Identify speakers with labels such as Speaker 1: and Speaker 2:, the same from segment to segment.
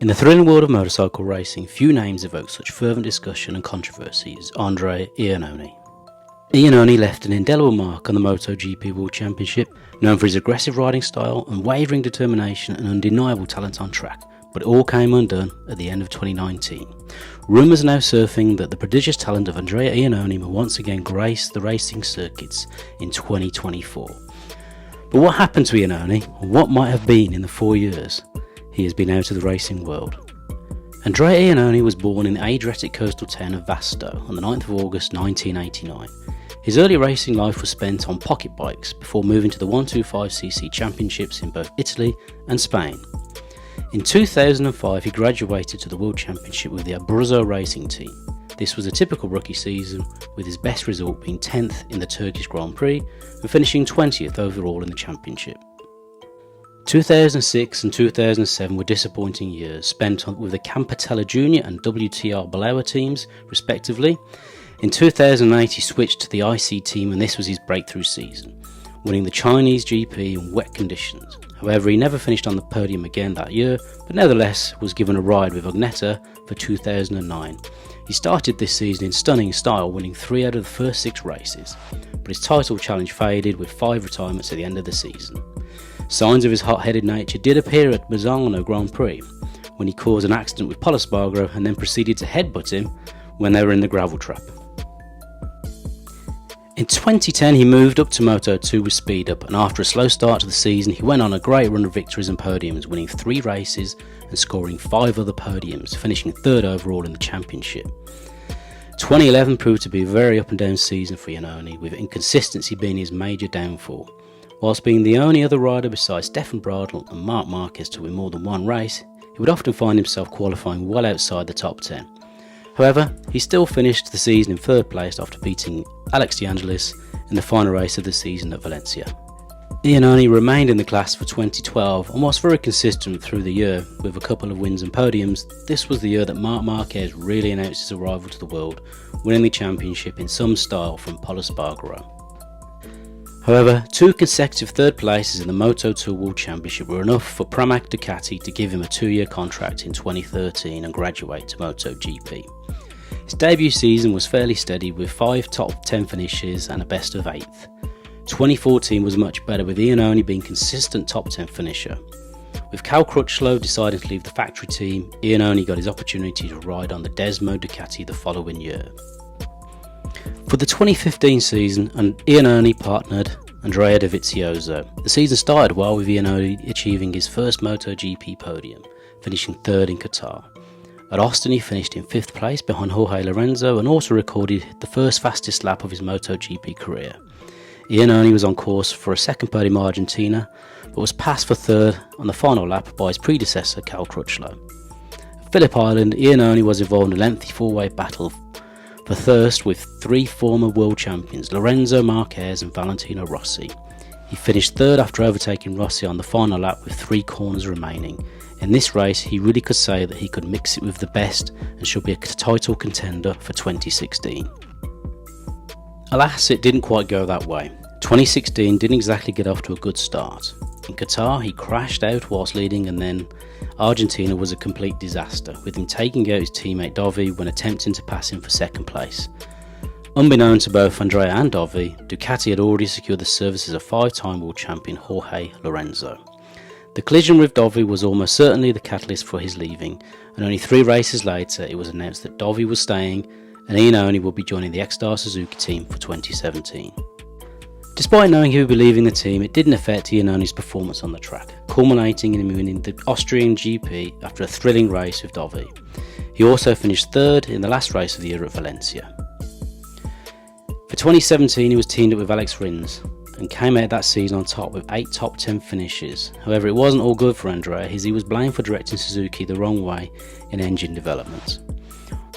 Speaker 1: In the thrilling world of motorcycle racing, few names evoke such fervent discussion and controversy as Andrea Iannone. Iannone left an indelible mark on the MotoGP World Championship, known for his aggressive riding style, unwavering determination and undeniable talent on track, but it all came undone at the end of 2019. Rumours are now surfing that the prodigious talent of Andrea Iannone will once again grace the racing circuits in 2024. But what happened to Iannone, and what might have been in the 4 years he has been out of the racing world? Andrea Iannone was born in the Adriatic coastal town of Vasto on the 9th of August 1989. His early racing life was spent on pocket bikes before moving to the 125cc championships in both Italy and Spain. In 2005 he graduated to the World Championship with the Abruzzo racing team. This was a typical rookie season, with his best result being 10th in the Turkish Grand Prix and finishing 20th overall in the championship. 2006 and 2007 were disappointing years spent with the Campatella Junior and WTR Baloa teams respectively. In 2008 he switched to the IC team and this was his breakthrough season, winning the Chinese GP in wet conditions. However, he never finished on the podium again that year, but nevertheless was given a ride with Agnetta for 2009. He started this season in stunning style, winning 3 out of the first 6 races, but his title challenge faded with 5 retirements at the end of the season. Signs of his hot-headed nature did appear at Misano Grand Prix, when he caused an accident with Pol Espargaro and then proceeded to headbutt him when they were in the gravel trap. In 2010 he moved up to Moto2 with Speed Up, and after a slow start to the season he went on a great run of victories and podiums, winning 3 races and scoring 5 other podiums, finishing 3rd overall in the championship. 2011 proved to be a very up and down season for Iannone, with inconsistency being his major downfall. Whilst being the only other rider besides Stefan Bradl and Marc Marquez to win more than one race, he would often find himself qualifying well outside the top 10. However, he still finished the season in 3rd place after beating Alex De Angelis in the final race of the season at Valencia. Iannone remained in the class for 2012 and was very consistent through the year with a couple of wins and podiums. This was the year that Marc Marquez really announced his arrival to the world, winning the championship in some style from Pol Espargaro. However, 2 consecutive 3rd places in the Moto2 World Championship were enough for Pramac Ducati to give him a 2-year contract in 2013 and graduate to MotoGP. His debut season was fairly steady with 5 top 10 finishes and a best of 8th. 2014 was much better, with Iannone being consistent top 10 finisher. With Cal Crutchlow deciding to leave the factory team, Iannone got his opportunity to ride on the Desmo Ducati the following year. For the 2015 season, Iannone partnered Andrea Dovizioso. The season started well, with Iannone achieving his first MotoGP podium, finishing 3rd in Qatar. At Austin he finished in 5th place behind Jorge Lorenzo and also recorded the first fastest lap of his MotoGP career. Iannone was on course for a 2nd podium in Argentina, but was passed for 3rd on the final lap by his predecessor Cal Crutchlow. At Phillip Island, Iannone was involved in a lengthy 4-way battle for third with 3 former world champions, Lorenzo Marquez and Valentino Rossi. He finished 3rd after overtaking Rossi on the final lap with 3 corners remaining. In this race he really could say that he could mix it with the best and should be a title contender for 2016. Alas, it didn't quite go that way. 2016 didn't exactly get off to a good start. In Qatar he crashed out whilst leading, and then Argentina was a complete disaster, with him taking out his teammate Dovi when attempting to pass him for 2nd place. Unbeknown to both Andrea and Dovi, Ducati had already secured the services of 5-time world champion Jorge Lorenzo. The collision with Dovi was almost certainly the catalyst for his leaving, and only 3 races later it was announced that Dovi was staying and Iannone would be joining the X-Star Suzuki team for 2017. Despite knowing he would be leaving the team, it didn't affect Iannone's performance on the track, culminating in him winning the Austrian GP after a thrilling race with Dovi. He also finished 3rd in the last race of the year at Valencia. For 2017 he was teamed up with Alex Rins and came out that season on top with 8 top 10 finishes. However, it wasn't all good for Andrea, as he was blamed for directing Suzuki the wrong way in engine development.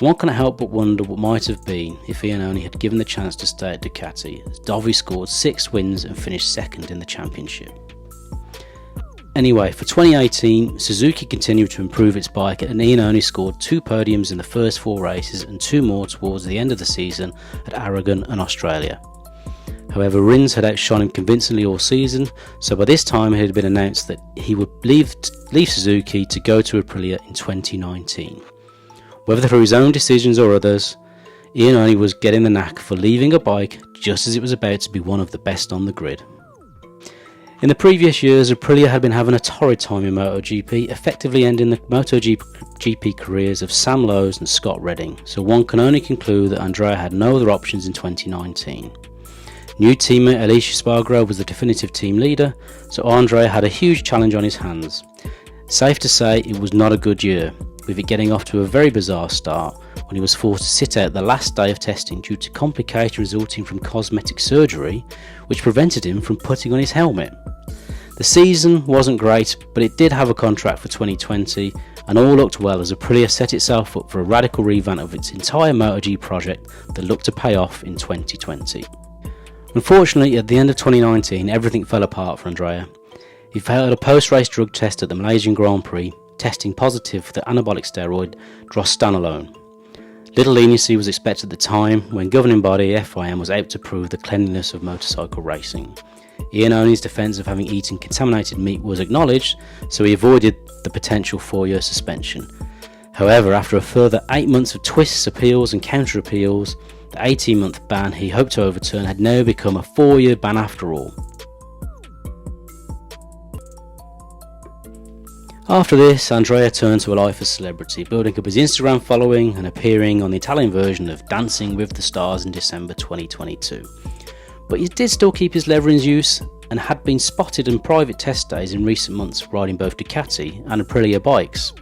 Speaker 1: One cannot help but wonder what might have been if Iannone had given the chance to stay at Ducati, as Dovi scored 6 wins and finished 2nd in the championship. Anyway, for 2018, Suzuki continued to improve its bike, and Iannone scored 2 podiums in the first 4 races and 2 more towards the end of the season at Aragon and Australia. However, Rins had outshone him convincingly all season, so by this time it had been announced that he would leave Suzuki to go to Aprilia in 2019. Whether through his own decisions or others, Iannone was getting the knack for leaving a bike just as it was about to be one of the best on the grid. In the previous years, Aprilia had been having a torrid time in MotoGP, effectively ending the MotoGP careers of Sam Lowes and Scott Redding, so one can only conclude that Andrea had no other options in 2019. New teammate Aleix Espargaro was the definitive team leader, so Andrea had a huge challenge on his hands. Safe to say it was not a good year, with it getting off to a very bizarre start when he was forced to sit out the last day of testing due to complications resulting from cosmetic surgery, which prevented him from putting on his helmet. The season wasn't great, but it did have a contract for 2020, and all looked well as Aprilia set itself up for a radical revamp of its entire MotoGP project that looked to pay off in 2020. Unfortunately, at the end of 2019, everything fell apart for Andrea. He failed a post-race drug test at the Malaysian Grand Prix, testing positive for the anabolic steroid drostanolone. Little leniency was expected at the time when governing body FIM was out to prove the cleanliness of motorcycle racing. Iannone's defence of having eaten contaminated meat was acknowledged, so he avoided the potential 4-year suspension. However, after a further 8 months of twists, appeals and counter-appeals, the 18-month ban he hoped to overturn had now become a 4-year ban after all. After this, Andrea turned to a life as celebrity, building up his Instagram following and appearing on the Italian version of Dancing with the Stars in December 2022. But he did still keep his lever in use and had been spotted in private test days in recent months riding both Ducati and Aprilia bikes.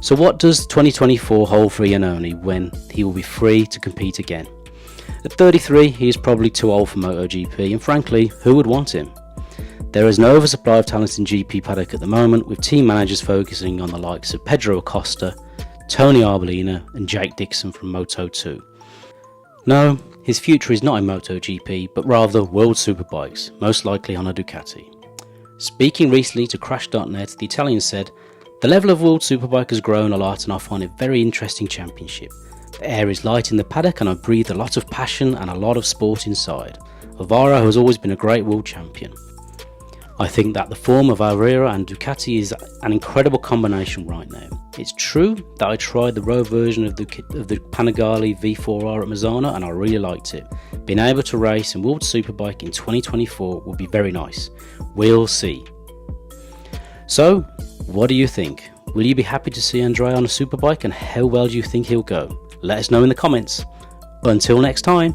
Speaker 1: So what does 2024 hold for Iannone when he will be free to compete again? At 33, he is probably too old for MotoGP, and frankly, who would want him? There is no oversupply of talent in GP paddock at the moment, with team managers focusing on the likes of Pedro Acosta, Tony Arbolina and Jake Dixon from Moto2. No, his future is not in MotoGP, but rather World Superbikes, most likely on a Ducati. Speaking recently to Crash.net, the Italian said, "The level of World Superbike has grown a lot and I find it a very interesting championship. The air is light in the paddock and I breathe a lot of passion and a lot of sport inside. Alvaro has always been a great world champion. I think that the form of Aprilia and Ducati is an incredible combination right now. It's true that I tried the road version of the Panigale V4R at Misano and I really liked it. Being able to race in World Superbike in 2024 will be very nice. We'll see." So, what do you think? Will you be happy to see Andrea on a Superbike, and how well do you think he'll go? Let us know in the comments. Until next time.